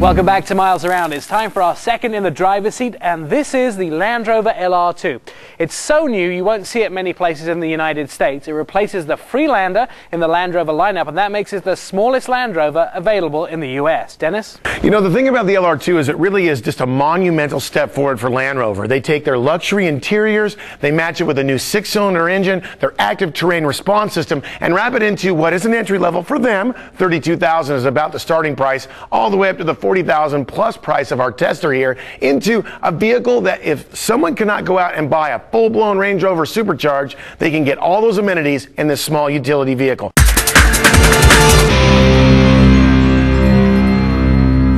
Welcome back to Miles Around. It's time for our second in the driver's seat, and this is the LandRover LR2. It's so new you won't see it many places in the United States. It replaces the Freelander in the LandRover lineup, and that makes it the smallest Land Rover available in the US. Dennis? You know, the thing about the LR2 is it really is just a monumental step forward for Land Rover. They take their luxury interiors, they match it with a new 6-cylinder engine, their active terrain response system, and wrap it into what is an entry level for them. $32,000 is about the starting price, all the way up to the $40,000 plus price of our tester here, into a vehicle that if someone cannot go out and buy a full-blown Range Rover Supercharged, they can get all those amenities in this small utility vehicle.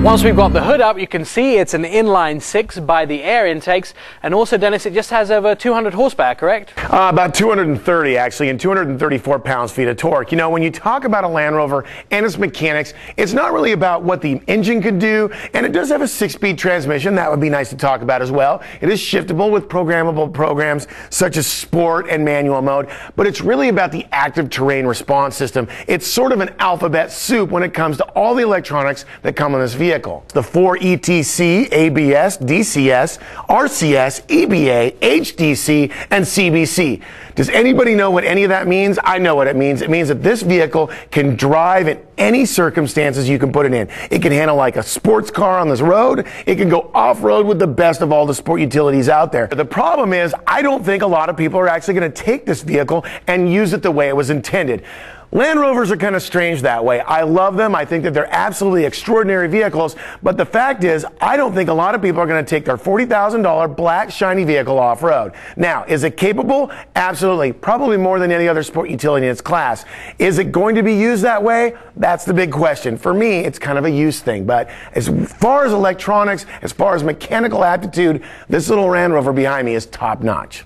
Once we've got the hood up, you can see it's an inline 6 by the air intakes, and also, Dennis, it just has over 200 horsepower, correct? About 230 actually, and 234 pounds-feet of torque. You know, when you talk about a Land Rover and its mechanics, it's not really about what the engine can do, and it does have a 6-speed transmission. That would be nice to talk about as well. It is shiftable with programmable programs such as sport and manual mode, but it's really about the active terrain response system. It's sort of an alphabet soup when it comes to all the electronics that come in this vehicle. The 4 ETC, ABS, DCS, RCS, EBA, HDC, and CBC. Does anybody know what any of that means? I know what it means. It means that this vehicle can drive in any circumstances you can put it in. It can handle like a sports car on this road. It can go off-road with the best of all the sport utilities out there. The problem is, I don't think a lot of people are actually going to take this vehicle and use it the way it was intended. Land Rovers are kind of strange that way. I love them. I think that they're absolutely extraordinary vehicles. But the fact is, I don't think a lot of people are going to take their $40,000 black shiny vehicle off-road. Now, is it capable? Absolutely. Probably more than any other sport utility in its class. Is it going to be used that way? That's the big question. For me, it's kind of a use thing. But as far as electronics, as far as mechanical aptitude, this little Land Rover behind me is top-notch.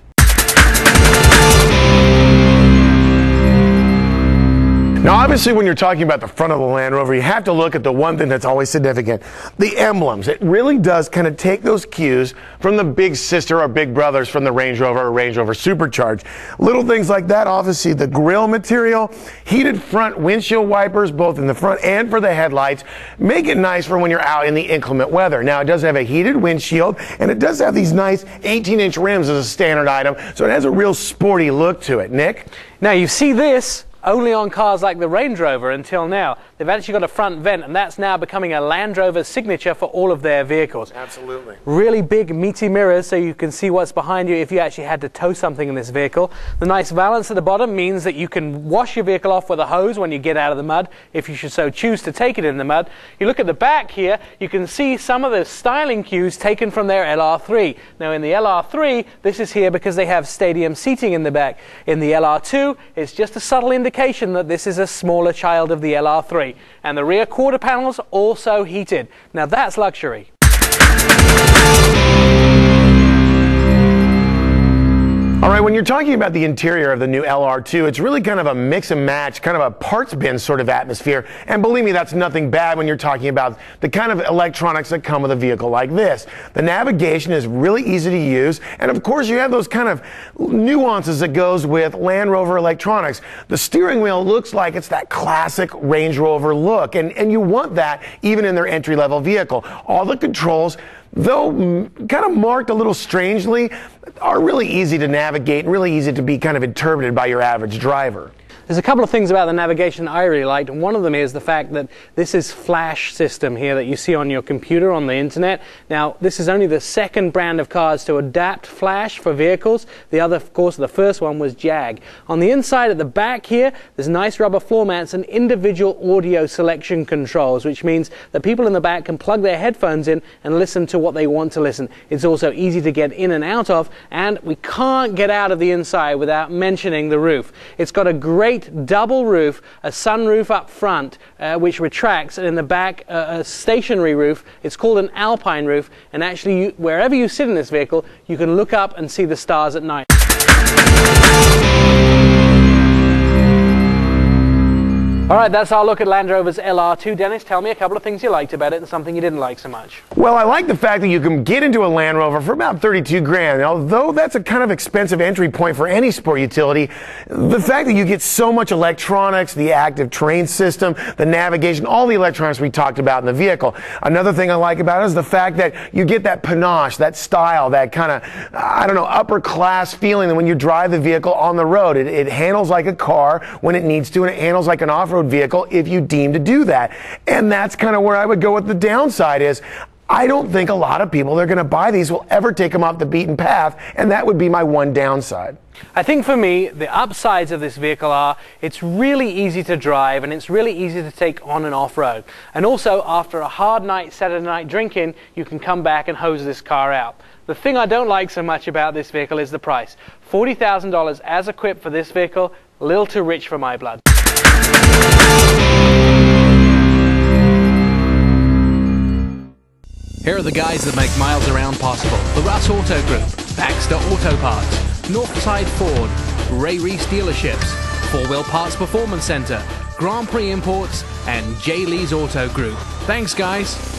Now, obviously, when you're talking about the front of the Land Rover, you have to look at the one thing that's always significant, the emblems. It really does kind of take those cues from the big sister or big brothers from the Range Rover or Range Rover Supercharged. Little things like that, obviously, the grille material, heated front windshield wipers, both in the front and for the headlights, make it nice for when you're out in the inclement weather. Now, it does have a heated windshield, and it does have these nice 18-inch rims as a standard item, so it has a real sporty look to it. Nick? Now, you see this only on cars like the Range Rover until now. They've actually got a front vent, and that's now becoming a Land Rover signature for all of their vehicles. Absolutely. Really big, meaty mirrors so you can see what's behind you if you actually had to tow something in this vehicle. The nice valance at the bottom means that you can wash your vehicle off with a hose when you get out of the mud, if you should so choose to take it in the mud. You look at the back here, you can see some of the styling cues taken from their LR3. Now, in the LR3, this is here because they have stadium seating in the back. In the LR2, it's just a subtle indication that this is a smaller child of the LR3. And the rear quarter panels also heated. Now that's luxury. All right, when you're talking about the interior of the new LR2, it's really kind of a mix and match, kind of a parts bin sort of atmosphere. And believe me, that's nothing bad when you're talking about the kind of electronics that come with a vehicle like this. The navigation is really easy to use. And of course, you have those kind of nuances that goes with Land Rover electronics. The steering wheel looks like it's that classic Range Rover look. And you want that even in their entry-level vehicle. All the controls, though kind of marked a little strangely, are really easy to navigate and really easy to be kind of interpreted by your average driver. There's a couple of things about the navigation I really liked. One of them is the fact that this is flash system here that you see on your computer on the internet. Now, this is only the second brand of cars to adapt flash for vehicles. The other, of course, the first one was Jag. On the inside at the back here, there's nice rubber floor mats and individual audio selection controls, which means that people in the back can plug their headphones in and listen to what they want to listen. It's also easy to get in and out of, and we can't get out of the inside without mentioning the roof. It's got a great double roof, a sunroof up front which retracts, and in the back a stationary roof. It's called an alpine roof, and actually wherever you sit in this vehicle you can look up and see the stars at night. All right, that's our look at Land Rover's LR2. Dennis, tell me a couple of things you liked about it and something you didn't like so much. Well, I like the fact that you can get into a Land Rover for about 32 grand. Although that's a kind of expensive entry point for any sport utility, the fact that you get so much electronics, the active terrain system, the navigation, all the electronics we talked about in the vehicle. Another thing I like about it is the fact that you get that panache, that style, that kind of, I don't know, upper class feeling that when you drive the vehicle on the road. It handles like a car when it needs to, and it handles like an off-road vehicle if you deem to do that. And that's kind of where I would go with the downside is I don't think a lot of people that are going to buy these will ever take them off the beaten path, and that would be my one downside. I think for me, the upsides of this vehicle are it's really easy to drive and it's really easy to take on and off-road. And also, after a hard night, Saturday night drinking, you can come back and hose this car out. The thing I don't like so much about this vehicle is the price. $40,000 as equipped for this vehicle, a little too rich for my blood. Here are the guys that make miles around possible. The Russ Auto Group, Baxter Auto Parts, Northside Ford, Ray Reese Dealerships, 4-Wheel Parts Performance Center, Grand Prix Imports, and J. Lee's Auto Group. Thanks, guys.